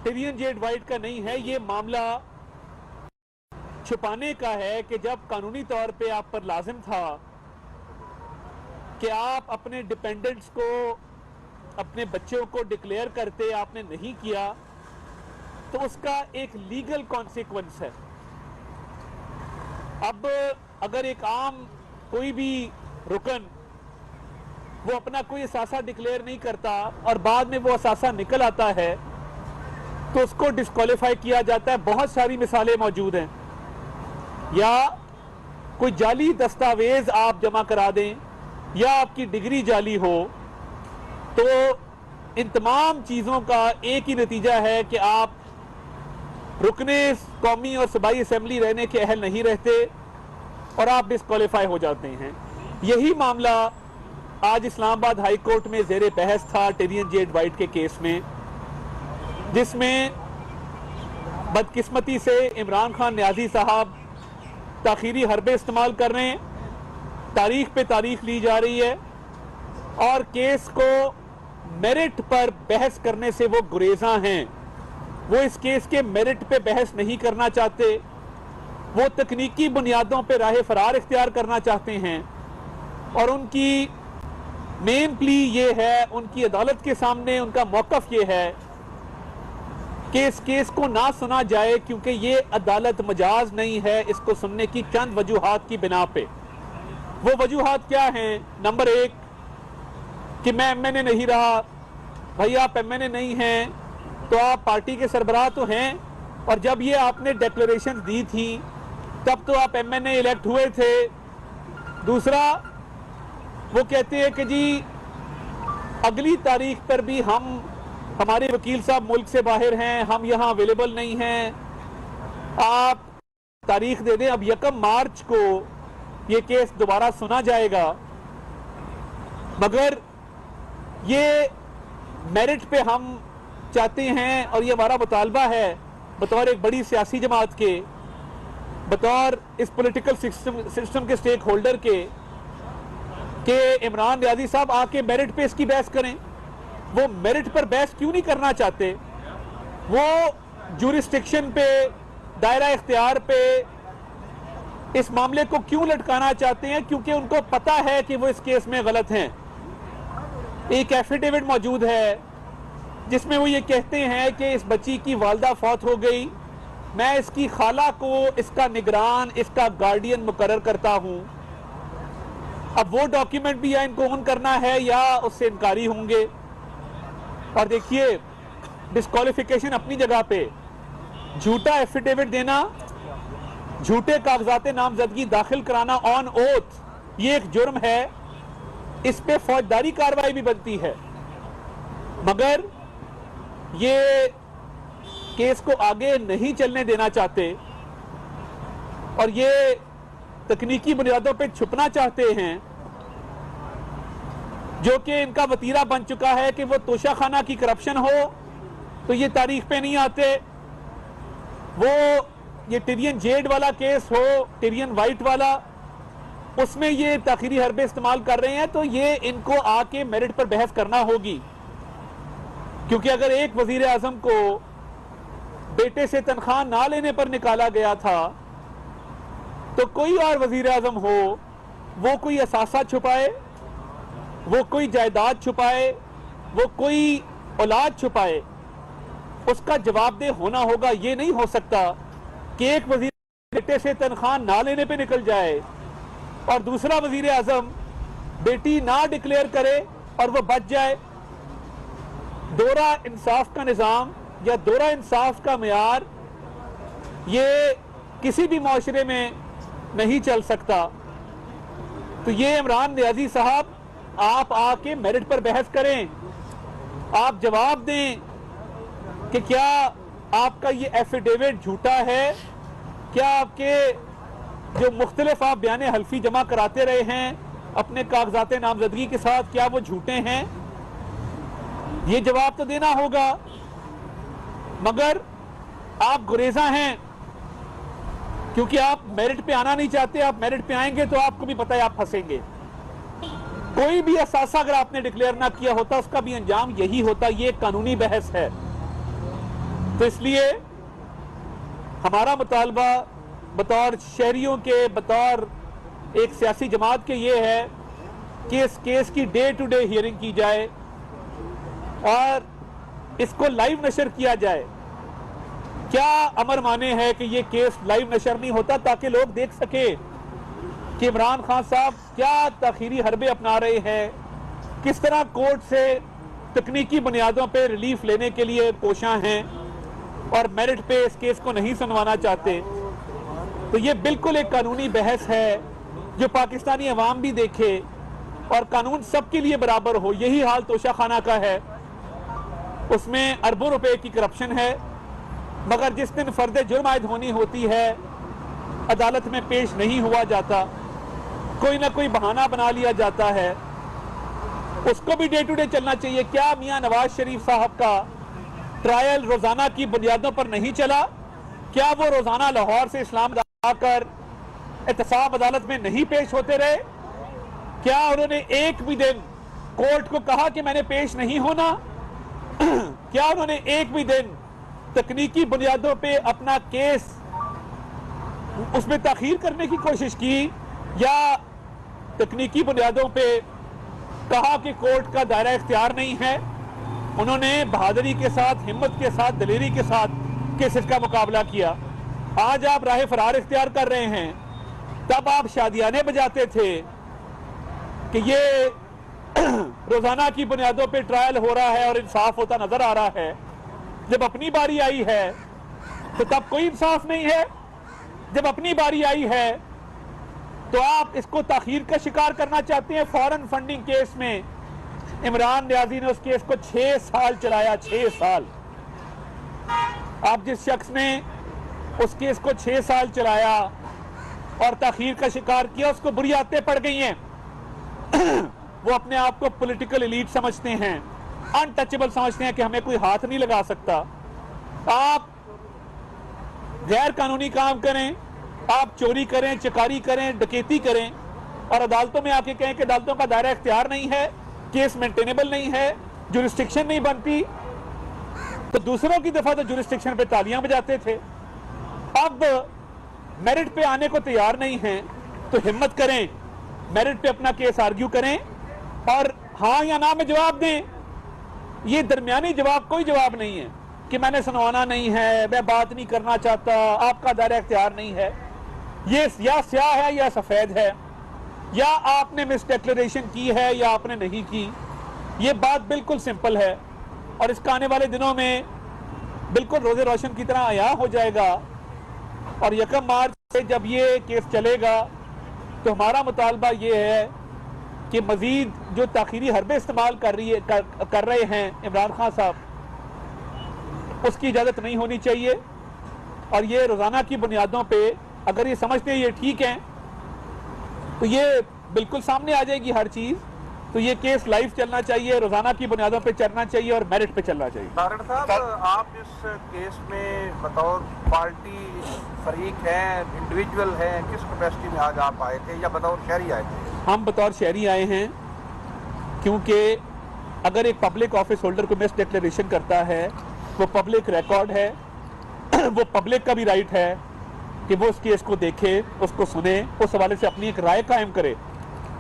Tyrion Z white का नहीं है, ये मामला छुपाने का है कि जब कानूनी तौर पे आप पर लाजिम था कि आप अपने डिपेंडेंट्स को, अपने बच्चों को डिक्लेयर करते, आपने नहीं किया, तो उसका एक लीगल कॉन्सिक्वेंस है। अब अगर एक आम कोई भी रुकन वो अपना कोई असासा डिक्लेयर नहीं करता और बाद में वो असासा निकल आता है तो उसको डिस्क्वालीफाई किया जाता है। बहुत सारी मिसालें मौजूद हैं। या कोई जाली दस्तावेज आप जमा करा दें या आपकी डिग्री जाली हो, तो इन तमाम चीज़ों का एक ही नतीजा है कि आप रुकने कौमी और सूबाई असेंबली रहने के अहल नहीं रहते और आप डिस्क्वालीफाई हो जाते हैं। यही मामला आज इस्लामाबाद हाई कोर्ट में ज़ेरे बहस था टिरियन जेड वाइट के केस में, जिसमें बदकिस्मती से इमरान खान न्याजी साहब ताखीरी हरबे इस्तेमाल कर रहे हैं, तारीख पे तारीख ली जा रही है और केस को मेरिट पर बहस करने से वो गुरेजा हैं। वो इस केस के मेरिट पे बहस नहीं करना चाहते, वो तकनीकी बुनियादों पे राह फरार इख्तियार करना चाहते हैं और उनकी मेन प्ली ये है, उनकी अदालत के सामने उनका मौकफ ये है कि इस केस को ना सुना जाए क्योंकि ये अदालत मजाज नहीं है इसको सुनने की चंद वजूहात की बिना पे। वो वजूहात क्या हैं? नंबर एक कि मैं एमएनए नहीं रहा। भाई आप एमएनए नहीं हैं तो आप पार्टी के सरबराह तो हैं, और जब ये आपने डिक्लेरेशन दी थी तब तो आप एमएनए इलेक्ट हुए थे। दूसरा, वो कहते हैं कि जी अगली तारीख पर भी हमारे वकील साहब मुल्क से बाहर हैं, हम यहाँ अवेलेबल नहीं हैं, आप तारीख दे दें। अब 1 मार्च को ये केस दोबारा सुना जाएगा, मगर ये मेरिट पे हम चाहते हैं और ये हमारा मुतालबा है बतौर एक बड़ी सियासी जमात के, बतौर इस पॉलिटिकल सिस्टम के स्टेक होल्डर के, कि इमरान न्याजी साहब आके मेरिट पे इसकी बहस करें। वो मेरिट पर बहस क्यों नहीं करना चाहते? वो जुरिस्डिक्शन पे, दायरा इख्तियार पे इस मामले को क्यों लटकाना चाहते हैं? क्योंकि उनको पता है कि वो इस केस में गलत हैं। एक एफिडेविट मौजूद है जिसमें वो ये कहते हैं कि इस बच्ची की वालदा फौत हो गई, मैं इसकी खाला को इसका निगरान, इसका गार्डियन मुकर्रर करता हूं। अब वो डॉक्यूमेंट भी या इनको ऑन करना है या उससे इनकारी होंगे। और देखिए, डिस्क्वालिफिकेशन अपनी जगह पे, झूठा एफिडेविट देना, झूठे कागजात नामजदगी दाखिल कराना ऑन ओथ, ये एक जुर्म है, इस पे फौजदारी कार्रवाई भी बनती है। मगर ये केस को आगे नहीं चलने देना चाहते और ये तकनीकी बुनियादों पे छुपना चाहते हैं, जो कि इनका वतीरा बन चुका है कि वो तोशाखाना की करप्शन हो तो ये तारीख पे नहीं आते, वो ये टिरियन जेड वाला केस हो, टिरियन वाइट वाला, उसमें ये ताखीरी हरबे इस्तेमाल कर रहे हैं, तो ये इनको आके मेरिट पर बहस करना होगी। क्योंकि अगर एक वजीर आजम को बेटे से तनख्वाह ना लेने पर निकाला गया था, तो कोई और वजीर आजम हो, वो कोई असासा छुपाए, वो कोई जायदाद छुपाए, वो कोई औलाद छुपाए, उसका जवाबदेह होना होगा। ये नहीं हो सकता कि एक वजीर बेटे से तनख्वाह ना लेने पे निकल जाए और दूसरा वजीर आजम बेटी ना डिक्लेयर करे और वो बच जाए। दोहरा इंसाफ का निज़ाम या दोहरा इंसाफ का मेयार ये किसी भी माशरे में नहीं चल सकता। तो ये इमरान न्याजी साहब, आप आके मेरिट पर बहस करें, आप जवाब दें कि क्या आपका ये एफिडेविट झूठा है, क्या आपके जो मुख्तलिफ आप बयाने हल्फी जमा कराते रहे हैं अपने कागजात नामजदगी के साथ, क्या वो झूठे हैं? ये जवाब तो देना होगा। मगर आप गुरेजा हैं क्योंकि आप मेरिट पे आना नहीं चाहते। आप मेरिट पे आएंगे तो आपको भी पता है आप फंसेंगे। कोई भी असासा अगर आपने डिक्लेयर ना किया होता उसका भी अंजाम यही होता। ये कानूनी बहस है। तो इसलिए हमारा मुतालबा बतौर शहरियों के, बतौर एक सियासी जमात के ये है कि इस केस की डे टू डे हियरिंग की जाए और इसको लाइव नशर किया जाए। क्या अमर माने है कि ये केस लाइव नशर नहीं होता ताकि लोग देख सके कि इमरान खान साहब क्या ताखीरी हरबे अपना रहे हैं, किस तरह कोर्ट से तकनीकी बुनियादों पे रिलीफ लेने के लिए कोशां हैं और मेरिट पे इस केस को नहीं सुनवाना चाहते। तो ये बिल्कुल एक कानूनी बहस है जो पाकिस्तानी अवाम भी देखे और कानून सबके लिए बराबर हो। यही हाल तोशाखाना का है, उसमें अरबों रुपए की करप्शन है, मगर जिस दिन फर्द जुर्म आयद होनी होती है अदालत में पेश नहीं हुआ जाता, कोई ना कोई बहाना बना लिया जाता है। उसको भी डे टू डे चलना चाहिए। क्या मियां नवाज शरीफ साहब का ट्रायल रोजाना की बुनियादों पर नहीं चला? क्या वो रोजाना लाहौर से इस्लामाबाद आकर एहतसाब अदालत में नहीं पेश होते रहे? क्या उन्होंने एक भी दिन कोर्ट को कहा कि मैंने पेश नहीं होना? क्या उन्होंने एक भी दिन तकनीकी बुनियादों पे अपना केस उसमें ताखीर करने की कोशिश की या तकनीकी बुनियादों पे कहा कि कोर्ट का दायरा इख्तियार नहीं है? उन्होंने बहादुरी के साथ, हिम्मत के साथ, दलेरी के साथ केसेस का मुकाबला किया। आज आप राह फरार इख्तियार कर रहे हैं, तब आप शादियाने बजाते थे कि ये रोजाना की बुनियादों पे ट्रायल हो रहा है और इंसाफ होता नजर आ रहा है। जब अपनी बारी आई है तो तब कोई इंसाफ नहीं है। जब अपनी बारी आई है तो आप इसको ताखीर का शिकार करना चाहते हैं। फॉरेन फंडिंग केस में इमरान न्याजी ने उस केस को 6 साल चलाया, 6 साल। आप जिस शख्स ने उस केस को 6 साल चलाया और ताखीर का शिकार किया, उसको बुरी आदतें पड़ गई हैं। वो अपने आप को पॉलिटिकल एलीट समझते हैं, अनटचेबल समझते हैं कि हमें कोई हाथ नहीं लगा सकता। आप गैर कानूनी काम करें, आप चोरी करें, चकारी करें, डकैती करें और अदालतों में आके कहें कि अदालतों का दायरा इख्तियार नहीं है, केस मेंटेनेबल नहीं है, जुरिस्डिक्शन नहीं बनती, तो दूसरों की दफा तो जुरिस्डिक्शन पे तालियां बजाते थे। अब मेरिट पे आने को तैयार नहीं हैं तो हिम्मत करें, मेरिट पे अपना केस आर्ग्यू करें और हाँ या ना में जवाब दें। ये दरमियानी जवाब कोई जवाब नहीं है कि मैंने सुनवाना नहीं है, मैं बात नहीं करना चाहता, आपका दायरा इख्तियार नहीं है। ये या स्याह है या सफेद है, या आपने मिस डिक्लेरेशन की है या आपने नहीं की। ये बात बिल्कुल सिंपल है और इसका आने वाले दिनों में बिल्कुल रोजे रोशन की तरह आया हो जाएगा। और 1 मार्च से जब ये केस चलेगा तो हमारा मुतालबा ये है कि मजीद जो ताखीरी हरबे इस्तेमाल कर रहे हैं इमरान खान साहब, उसकी इजाजत नहीं होनी चाहिए। और ये रोजाना की बुनियादों पे अगर ये समझते हैं ये ठीक है तो ये बिल्कुल सामने आ जाएगी हर चीज। तो ये केस लाइव चलना चाहिए, रोजाना की बुनियादों पे चलना चाहिए और मेरिट पे चलना चाहिए। तारड़ साहब, आप इस केस में बतौर पार्टी फरीक हैं, इंडिविजुअल हैं, किस कैपेसिटी में आज आप आए थे या बतौर शहरी आए थे? हम बतौर शहरी आए हैं क्योंकि अगर एक पब्लिक ऑफिस होल्डर को मिस डिक्लेरेशन करता है वो पब्लिक रिकॉर्ड है, वो पब्लिक का भी राइट है कि वो उस केस को देखे, उसको सुने, उस हवाले से अपनी एक राय कायम करे।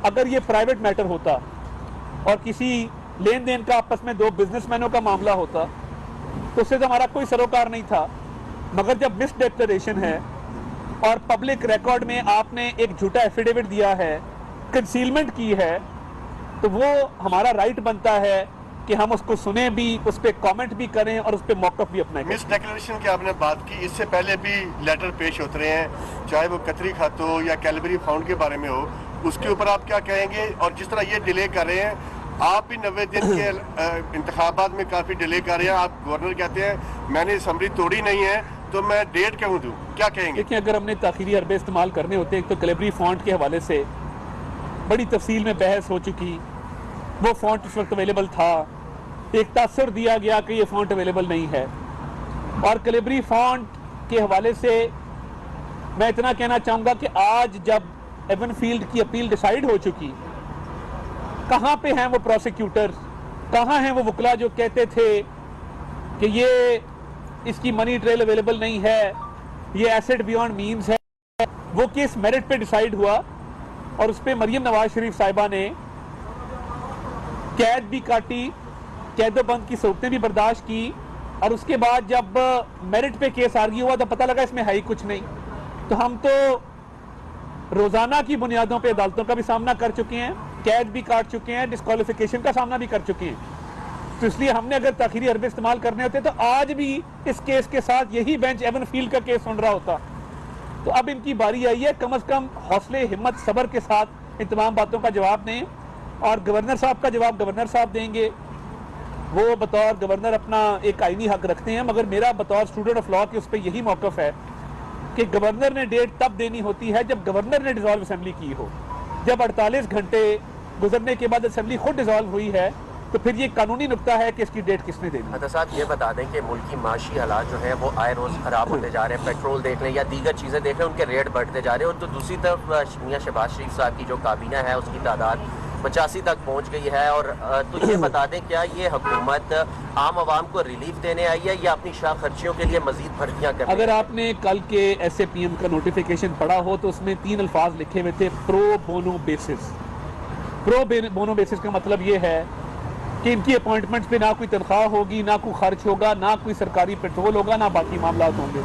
अगर ये प्राइवेट मैटर होता और किसी लेन देन का आपस में 2 बिजनेसमैनों का मामला होता तो उससे तो हमारा कोई सरोकार नहीं था। मगर जब मिस डिक्लेरेशन है और पब्लिक रिकॉर्ड में आपने एक झूठा एफिडेविट दिया है, कंसीलमेंट की है, तो वो हमारा राइट बनता है कि हम उसको सुने भी, उस पर कमेंट भी करें और उस पर मौकफ भी अपना। मिस डिक्लेरेशन की आपने बात की, इससे पहले भी लेटर पेश होते रहे हैं, चाहे वो कतरी खत हो या कैलबरी फाउंड के बारे में हो, उसके ऊपर आप क्या कहेंगे? और जिस तरह ये डिले कर रहे हैं, आप भी 90 दिन के इंतखाबात में काफी डिले कर रहे हैं। आप गवर्नर कहते हैं मैंने असम्बली तोड़ी नहीं है तो मैं डेट क्यों दूं, क्या कहेंगे? देखिए, अगर हमने ताखीरी हरबे इस्तेमाल करने होते हैं तो कैलबरी फॉन्ट के हवाले से बड़ी तफसील में बहस हो चुकी। वो फॉन्ट उस वक्त अवेलेबल था, एक तासुर दिया गया कि ये फॉन्ट अवेलेबल नहीं है। और कैलबरी फॉन्ट के हवाले से मैं इतना कहना चाहूँगा कि आज जब एवनफील्ड की अपील डिसाइड हो चुकी, कहाँ पे हैं वो प्रोसिक्यूटर्स, कहाँ हैं वो वकला जो कहते थे कि ये इसकी मनी ट्रेल अवेलेबल नहीं है, ये एसेट बियॉन्ड मीन्स है। वो केस मेरिट पे डिसाइड हुआ और उस पर मरियम नवाज शरीफ साहिबा ने कैद भी काटी, कैदोबंद की सूरतें भी बर्दाश्त की, और उसके बाद जब मेरिट पे केस आर्ग्यू हुआ तो पता लगा इसमें है ही कुछ नहीं। तो हम तो रोजाना की बुनियादों पे अदालतों का भी सामना कर चुके हैं, कैद भी काट चुके हैं, डिस्क्वालिफिकेशन का सामना भी कर चुके हैं। तो इसलिए हमने अगर ताखीरी अरबे इस्तेमाल करने होते तो आज भी इस केस के साथ यही बेंच एवन फील्ड का केस सुन रहा होता। तो अब इनकी बारी आई है, कम से कम हौसले, हिम्मत, सब्र के साथ इन तमाम बातों का जवाब दें, और गवर्नर साहब का जवाब गवर्नर साहब देंगे। वो बतौर गवर्नर अपना एक आईनी हक रखते हैं, मगर मेरा बतौर स्टूडेंट ऑफ लॉ के उस पर यही मौकफ है कि गवर्नर ने डेट तब देनी होती है जब गवर्नर ने डिसॉल्व असेंबली की हो। जब 48 घंटे गुजरने के बाद असेंबली खुद डिसॉल्व हुई है तो फिर ये कानूनी नुक्ता है कि इसकी डेट किसने देनी। अता साहब ये बता दें कि मुल्क की माशी हालात जो है वो आए रोज़ ख़राब होते जा रहे हैं, पेट्रोल देख लें या दीगर चीज़ें देख लें, उनके रेट बढ़ते जा रहे हैं। और तो दूसरी तरफ मियां शहबाज शरीफ साहब की जो काबीना है उसकी तादाद 85 तक पहुंच गई है। और तो ये बता दें क्या ये हुकूमत आम आवाम को रिलीफ देने आई है या अपनी शाह खर्चियों के लिए मजीद भर्तियाँ कर? अगर आपने कल के SAPM का नोटिफिकेशन पढ़ा हो तो उसमें 3 अल्फाज लिखे हुए थे, pro bono basis. Pro bono basis का मतलब ये है कि इनकी अपॉइंटमेंट्स पे ना कोई तनख्वाह होगी, ना कोई खर्च होगा, ना कोई सरकारी पेट्रोल होगा, ना बाकी मामला होंगे।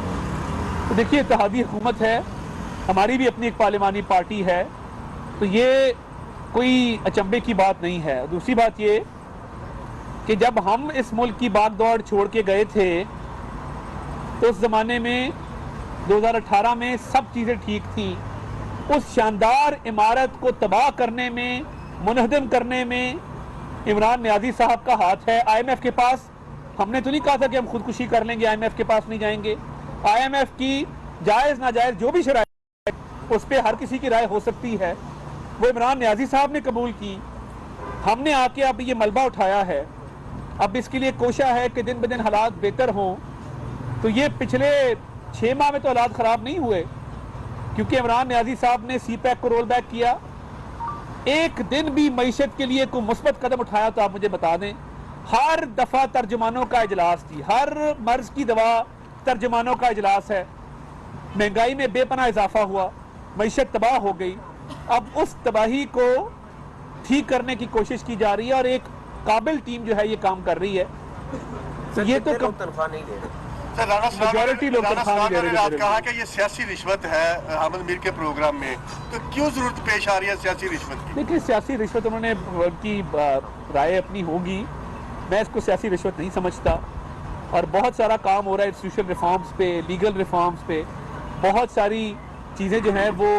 तो देखिए इत्तेहादी हुकूमत है, हमारी भी अपनी एक पार्लिमानी पार्टी है, तो ये कोई अचंभे की बात नहीं है। दूसरी बात ये कि जब हम इस मुल्क की भाग दौड़ छोड़ के गए थे तो उस ज़माने में 2018 में सब चीज़ें ठीक थी। उस शानदार इमारत को तबाह करने में, मुनहदम करने में इमरान नियाज़ी साहब का हाथ है। IMF के पास हमने तो नहीं कहा था कि हम खुदकुशी कर लेंगे, IMF के पास नहीं जाएंगे। IMF की जायज़ नाजायज़ जो भी शराइत उस पर हर किसी की राय हो सकती है, वो इमरान नियाज़ी साहब ने कबूल की। हमने आके अब ये मलबा उठाया है, अब इसके लिए कोशा है कि दिन ब दिन हालात बेहतर हों। तो ये पिछले 6 माह में तो हालात ख़राब नहीं हुए, क्योंकि इमरान नियाज़ी साहब ने CPEC को रोल बैक किया। एक दिन भी मईशत के लिए कोई मुस्बत कदम उठाया तो आप मुझे बता दें। हर दफ़ा तर्जुमानों का इजलास थी, हर मर्ज की दवा तर्जुमानों का इजलास है। महंगाई में बेपनाह इजाफा हुआ, मईशत तबाह हो गई। अब उस तबाही को ठीक करने की कोशिश की जा रही है और एक काबिल टीम जो है ये काम कर रही है। तो ये तो तनख्वाह नहीं दे रहे सर। मेजॉरिटी लोग कहा कि ये सियासी रिश्वत है अहमद मीर के प्रोग्राम में, तो क्यों जरूरत पेश आ रही है सियासी रिश्वत की? देखिए सियासी रिश्वत उन्होंने की राय अपनी होगी, मैं इसको सियासी रिश्वत नहीं समझता। और बहुत सारा काम हो रहा है इंस्टीट्यूशनल रिफॉर्म्स पे, लीगल रिफॉर्म्स पे, बहुत सारी चीज़ें जो हैं वो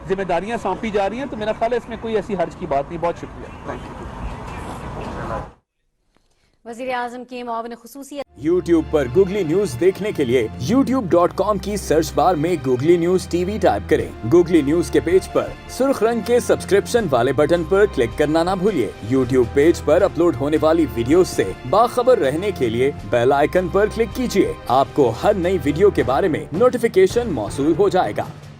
जिम्मेदारियां सौंपी जा रही हैं। तो मेरा ख्याल है इसमें कोई ऐसी हर्ज की बात नहीं। बहुत शुक्रिया, थैंक यू। वज़ीर आज़म के मुआविन ख़ुसूसी YouTube पर गूगली न्यूज देखने के लिए youtube.com की सर्च बार में गूगली न्यूज TV टाइप करें। गूगली न्यूज के पेज पर सुर्ख रंग के सब्सक्रिप्शन वाले बटन पर क्लिक करना ना भूलिए। YouTube पेज पर अपलोड होने वाली वीडियोस से बाखबर रहने के लिए बेल आइकन पर क्लिक कीजिए। आपको हर नई वीडियो के बारे में नोटिफिकेशन मौसूल हो जाएगा।